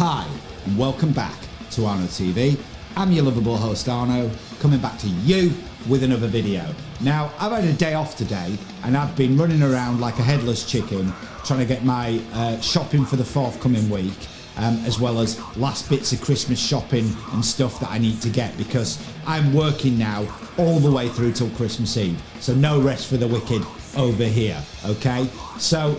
Hi, and welcome back to Arno TV. I'm your lovable host Arno, coming back to you with another video. Now, I've had a day off today, and I've been running around like a headless chicken, trying to get my shopping for the forthcoming week, as well as last bits of Christmas shopping and stuff that I need to get, because I'm working now all the way through till Christmas Eve, so no rest for the wicked over here, okay? So,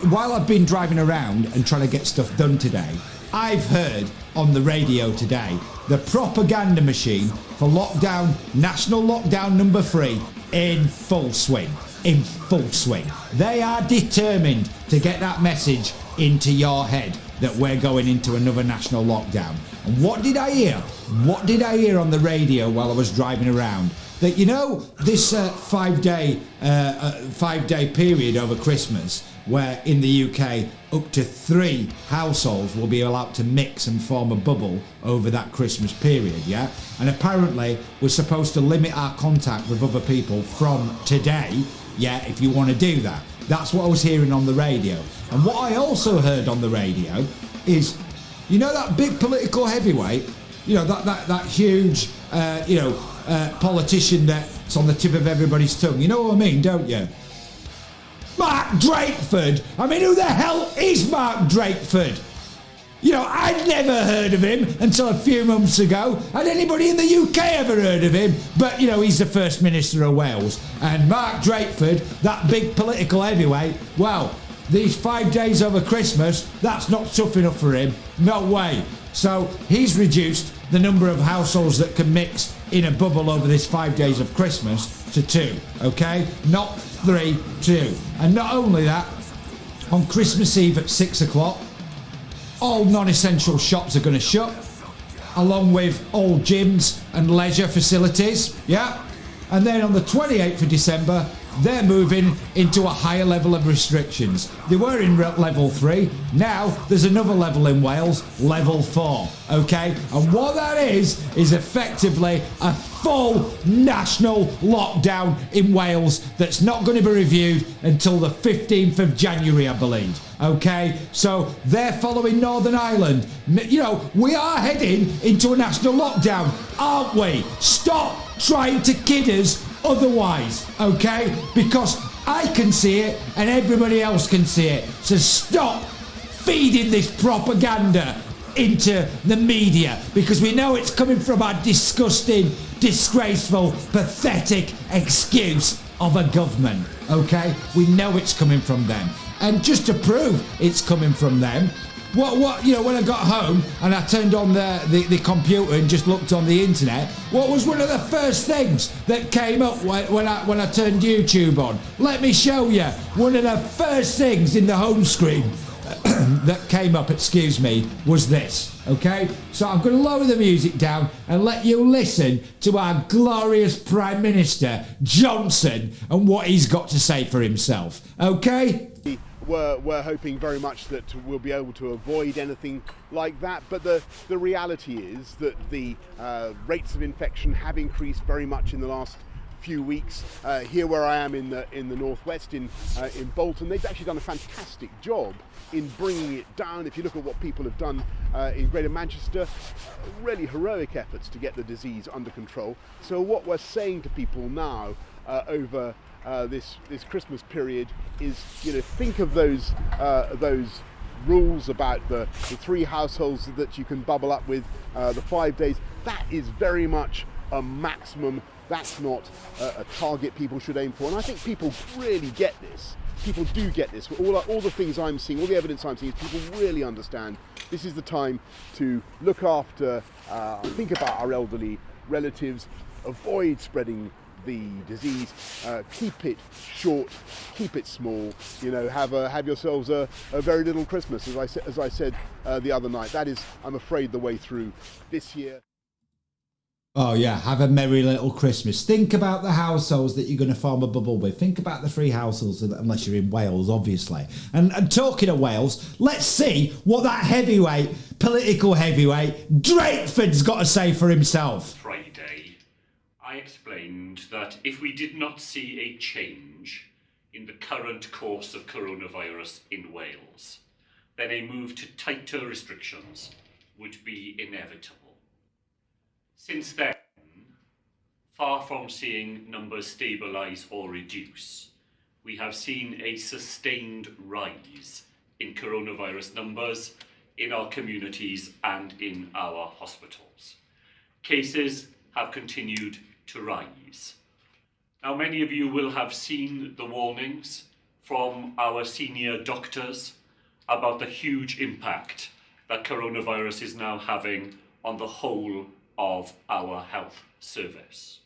while I've been driving around and trying to get stuff done today, I've heard on the radio today the propaganda machine for lockdown, national lockdown number 3 in full swing. In full swing. They are determined to get that message into your head that we're going into another national lockdown. And what did I hear? What did I hear on the radio while I was driving around? That, you know, this 5-day period over Christmas, where in the UK up to 3 households will be allowed to mix and form a bubble over that Christmas period, yeah? And apparently we're supposed to limit our contact with other people from today, yeah, if you want to do that. That's what I was hearing on the radio. And what I also heard on the radio is, you know, that big political heavyweight, you know, that huge, politician that's on the tip of everybody's tongue. You know what I mean, don't you? Mark Drakeford. I mean, who the hell is Mark Drakeford? You know, I'd never heard of him until a few months ago. Had anybody in the UK ever heard of him? But, you know, he's the First Minister of Wales. And Mark Drakeford, that big political heavyweight, well, these 5 days over Christmas, that's not tough enough for him. No way. So he's reduced the number of households that can mix in a bubble over this 5 days of Christmas to 2, okay? Not 3, 2. And not only that, on Christmas Eve at 6 o'clock, all non-essential shops are going to shut, along with all gyms and leisure facilities, yeah? And then on the 28th of December, they're moving into a higher level of restrictions. They were in level 3. Now there's another level in Wales, level 4. Okay? And what that is effectively a full national lockdown in Wales that's not going to be reviewed until the 15th of January, I believe. Okay? So they're following Northern Ireland. You know, we are heading into a national lockdown, aren't we? Stop trying to kid us otherwise, okay? Because I can see it and everybody else can see it. So stop feeding this propaganda into the media, because we know it's coming from our disgusting, disgraceful, pathetic excuse of a government, okay? We know it's coming from them. And just to prove it's coming from them, you know, when I got home and I turned on the computer and just looked on the internet, what was one of the first things that came up when I turned YouTube on? Let me show you. One of the first things in the home screen that came up, was this, okay? So I'm going to lower the music down and let you listen to our glorious Prime Minister, Johnson, and what he's got to say for himself, okay? We're hoping very much that we'll be able to avoid anything like that, but the reality is that the rates of infection have increased very much in the last few weeks. Here where I am in the northwest, in Bolton, they've actually done a fantastic job in bringing it down. If you look at what people have done in Greater Manchester, really heroic efforts to get the disease under control. So what we're saying to people now over this Christmas period is, you know, think of those rules about the 3 households that you can bubble up with, the 5 days. That is very much a maximum. That's not a target people should aim for. And I think people really get this. People do get this. All the things I'm seeing, all the evidence I'm seeing, is people really understand this is the time to look after, think about our elderly relatives, avoid spreading the disease, keep it short, keep it small, you know, have yourselves a very little Christmas, as I said the other night. That is, I'm afraid, the way through this year. Oh yeah, have a merry little Christmas. Think about the households that you're going to form a bubble with. Think about the 3 households, unless you're in Wales, obviously. And talking of Wales, let's see what that political heavyweight, Drakeford's got to say for himself. Friday, I explained that if we did not see a change in the current course of coronavirus in Wales, then a move to tighter restrictions would be inevitable. Since then, far from seeing numbers stabilise or reduce, we have seen a sustained rise in coronavirus numbers in our communities and in our hospitals. Cases have continued to rise. Now, many of you will have seen the warnings from our senior doctors about the huge impact that coronavirus is now having on the whole of our health service.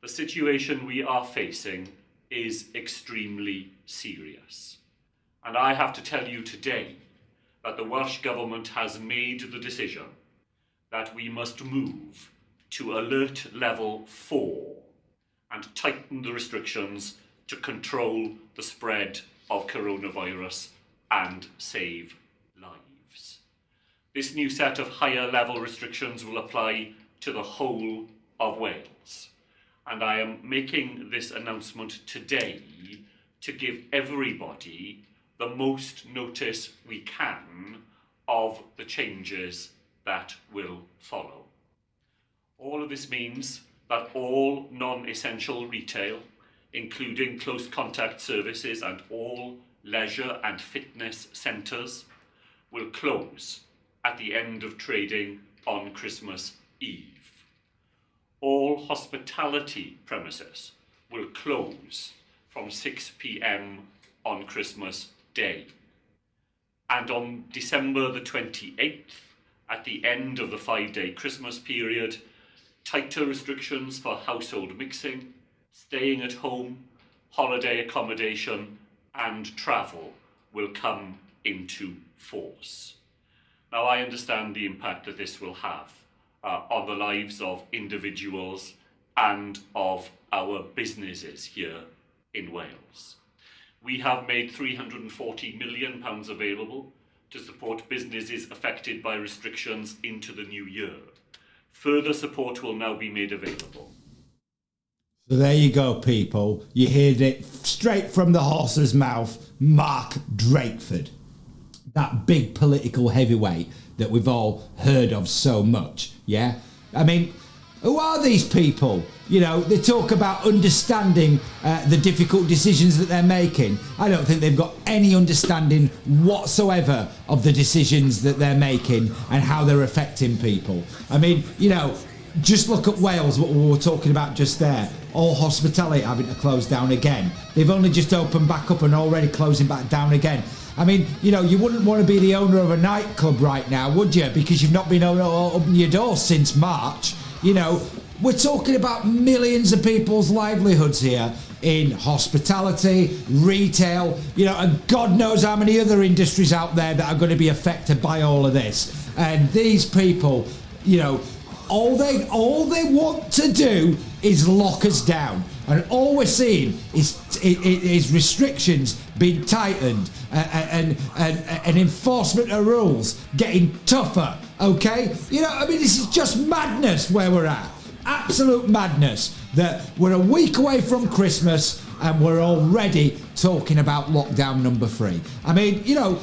The situation we are facing is extremely serious. And I have to tell you today that the Welsh Government has made the decision that we must move to alert level 4 and tighten the restrictions to control the spread of coronavirus and save lives. This new set of higher level restrictions will apply to the whole of Wales. And I am making this announcement today to give everybody the most notice we can of the changes that will follow. All of this means that all non-essential retail, including close contact services and all leisure and fitness centres, will close at the end of trading on Christmas Eve. All hospitality premises will close from 6 p.m. on Christmas Day. And on December the 28th, at the end of the 5-day Christmas period, tighter restrictions for household mixing, staying at home, holiday accommodation, and travel will come into force. Now, I understand the impact that this will have on the lives of individuals and of our businesses here in Wales. We have made £340 million available to support businesses affected by restrictions into the new year. Further support will now be made available. So there you go, people. You heard it straight from the horse's mouth, Mark Drakeford. That big political heavyweight that we've all heard of so much, yeah? I mean, who are these people? You know, they talk about understanding the difficult decisions that they're making. I don't think they've got any understanding whatsoever of the decisions that they're making and how they're affecting people. I mean, you know, just look at Wales, what we were talking about just there. All hospitality having to close down again. They've only just opened back up and already closing back down again. I mean, you know, you wouldn't want to be the owner of a nightclub right now, would you? Because you've not been opening your doors since March. You know, we're talking about millions of people's livelihoods here in hospitality, retail, you know, and God knows how many other industries out there that are going to be affected by all of this. And these people, you know, all they want to do is lock us down. And all we're seeing is restrictions being tightened and enforcement of rules getting tougher, okay? You know, I mean, this is just madness where we're at. Absolute madness that we're a week away from Christmas and we're already talking about lockdown number 3. I mean, you know,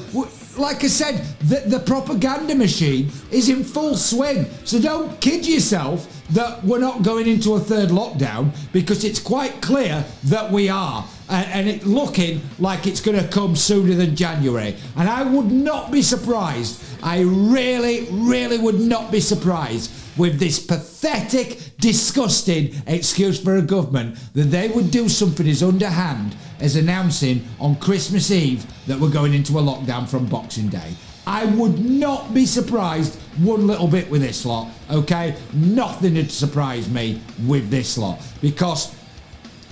like I said, the propaganda machine is in full swing. So don't kid yourself that we're not going into a third lockdown, because it's quite clear that we are. And it's looking like it's going to come sooner than January. And I would not be surprised. I really, really would not be surprised with this pathetic, disgusting excuse for a government that they would do something as underhand as announcing on Christmas Eve that we're going into a lockdown from Boxing Day. I would not be surprised one little bit with this lot, okay? Nothing would surprise me with this lot, because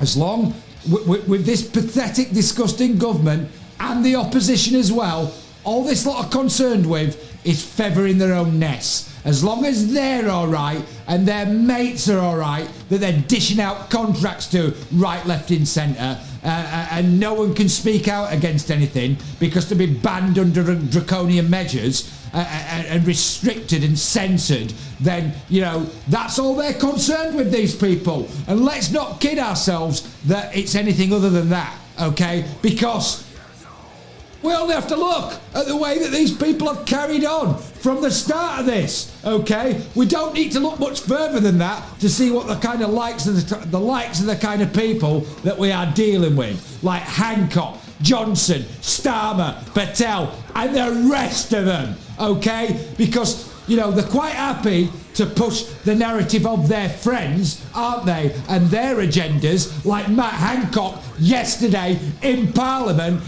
as long with this pathetic, disgusting government and the opposition as well, all this lot are concerned with is feathering their own nests. As long as they're all right and their mates are all right, that they're dishing out contracts to right, left, and centre, and no one can speak out against anything because to be banned under draconian measures and restricted and censored, then, you know, that's all they're concerned with, these people. And let's not kid ourselves that it's anything other than that, okay? Because We only have to look at the way that these people have carried on from the start of this, okay? We don't need to look much further than that to see what the kind of likes of the kind of people that we are dealing with, like Hancock, Johnson, Starmer, Patel, and the rest of them, okay? Because, you know, they're quite happy to push the narrative of their friends, aren't they? And their agendas, like Matt Hancock yesterday in Parliament,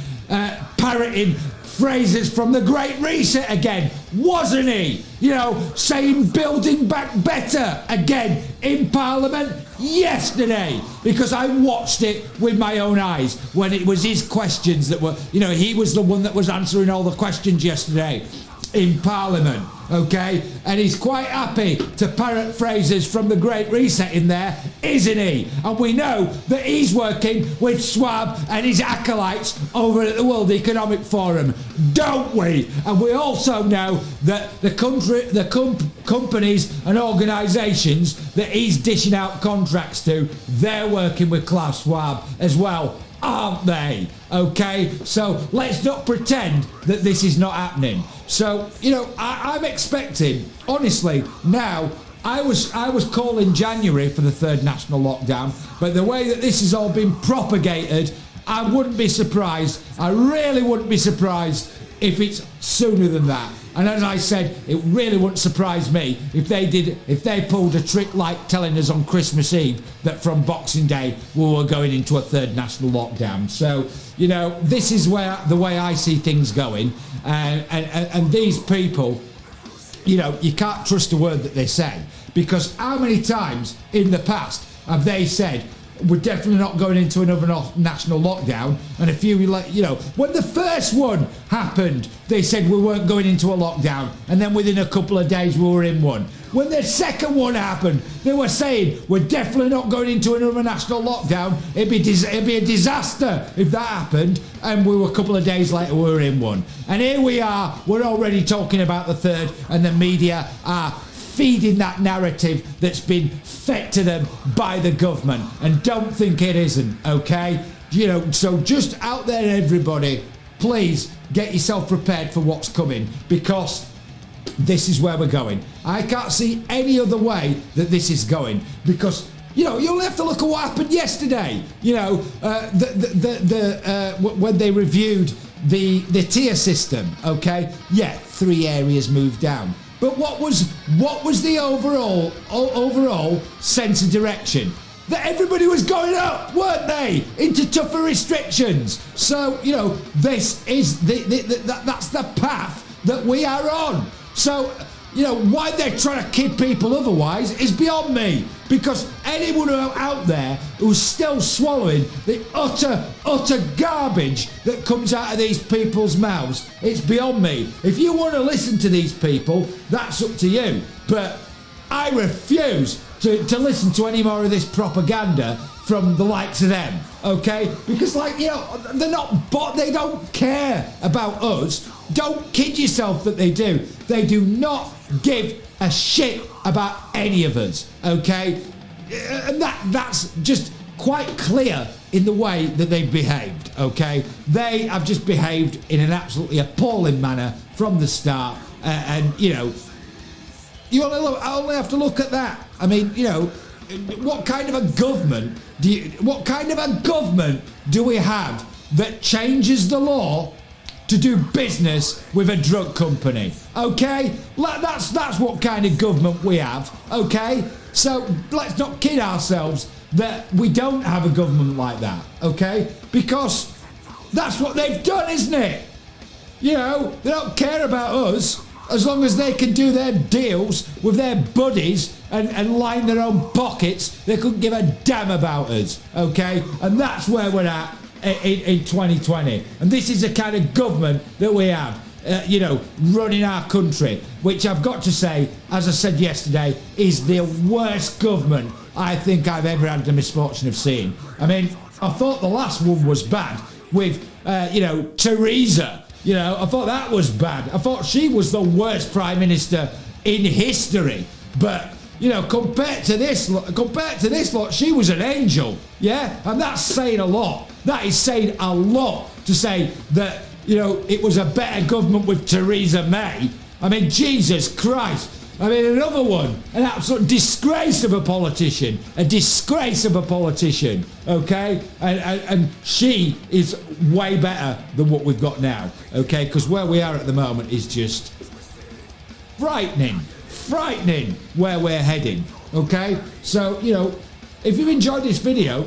parroting phrases from the Great Reset again, wasn't he? You know, saying building back better again in Parliament yesterday, because I watched it with my own eyes when it was his questions that were, you know, he was the one that was answering all the questions yesterday in Parliament, okay? And he's quite happy to parrot phrases from the Great Reset in there, isn't he? And we know that he's working with Schwab and his acolytes over at the World Economic Forum, don't we? And we also know that the companies and organisations that he's dishing out contracts to, they're working with Klaus Schwab as well, aren't they? Okay, so let's not pretend that this is not happening. So, you know, I'm expecting, honestly, now, I was calling January for the third national lockdown, but the way that this has all been propagated, I wouldn't be surprised, I really wouldn't be surprised if it's sooner than that. And as I said, it really wouldn't surprise me if they pulled a trick like telling us on Christmas Eve that from Boxing Day we were going into a third national lockdown. So, you know, this is the way I see things going. And these people, you know, you can't trust a word that they say, because how many times in the past have they said, we're definitely not going into another national lockdown? And a few, you know, when the first one happened, they said we weren't going into a lockdown, and then within a couple of days we were in one. When the second one happened, they were saying we're definitely not going into another national lockdown. It'd be a disaster if that happened, and we were a couple of days later we were in one. And here we are, we're already talking about the third, and the media are feeding that narrative that's been fed to them by the government, and don't think it isn't, okay? You know, so just out there, everybody, please get yourself prepared for what's coming, because this is where we're going. I can't see any other way that this is going, because, you know, you'll have to look at what happened yesterday. You know, when they reviewed the tier system, okay? Yeah, 3 areas moved down. But what was the overall sense of direction? That everybody was going up, weren't they, into tougher restrictions? So, you know, this is that's the path that we are on. So, you know, why they're trying to kid people otherwise is beyond me. Because anyone out there who's still swallowing the utter garbage that comes out of these people's mouths, it's beyond me. If you want to listen to these people, that's up to you. But I refuse to listen to any more of this propaganda from the likes of them, okay? Because, like, you know, they don't care about us. Don't kid yourself that they do. They do not give a shit about any of us, okay? And that's just quite clear in the way that they've behaved, okay? They have just behaved in an absolutely appalling manner from the start, and, you know, you only have to look at that. I mean, you know, what kind of a government do we have that changes the law to do business with a drug company? Okay, that's what kind of government we have. Okay, so let's not kid ourselves that we don't have a government like that. Okay, because that's what they've done, isn't it? You know, they don't care about us as long as they can do their deals with their buddies and line their own pockets. They couldn't give a damn about us. Okay, and that's where we're at in 2020, and this is the kind of government that we have, you know, running our country, which I've got to say, as I said yesterday, is the worst government I think I've ever had the misfortune of seeing. I mean, I thought the last one was bad with, you know, Theresa. You know, I thought that was bad. I thought she was the worst Prime Minister in history. But, you know, compared to this lot, she was an angel. Yeah? And that's saying a lot. That is saying a lot to say that you know, it was a better government with Theresa May. I mean, Jesus Christ. I mean, another one, an absolute disgrace of a politician, okay? And she is way better than what we've got now, okay? Because where we are at the moment is just frightening where we're heading, okay? So, you know, if you've enjoyed this video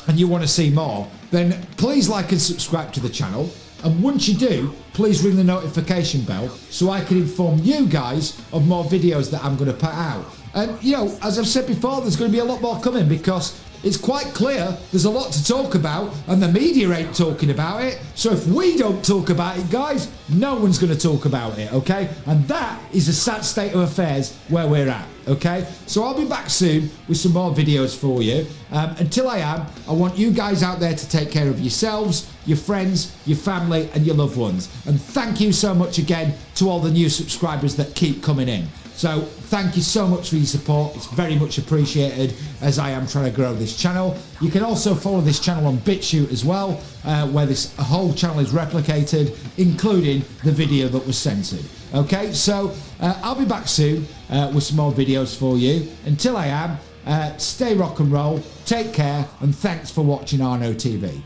and you want to see more, then please like and subscribe to the channel. And once you do, please ring the notification bell so I can inform you guys of more videos that I'm going to put out. And, you know, as I've said before, there's going to be a lot more coming because it's quite clear there's a lot to talk about and the media ain't talking about it. So if we don't talk about it, guys, no one's going to talk about it, okay? And that is a sad state of affairs where we're at, okay? So I'll be back soon with some more videos for you. Until I am, I want you guys out there to take care of yourselves, your friends, your family and your loved ones. And thank you so much again to all the new subscribers that keep coming in. So thank you so much for your support. It's very much appreciated as I am trying to grow this channel. You can also follow this channel on BitChute as well, where this whole channel is replicated, including the video that was censored. Okay, so I'll be back soon with some more videos for you. Until I am, stay rock and roll, take care, and thanks for watching Arno TV.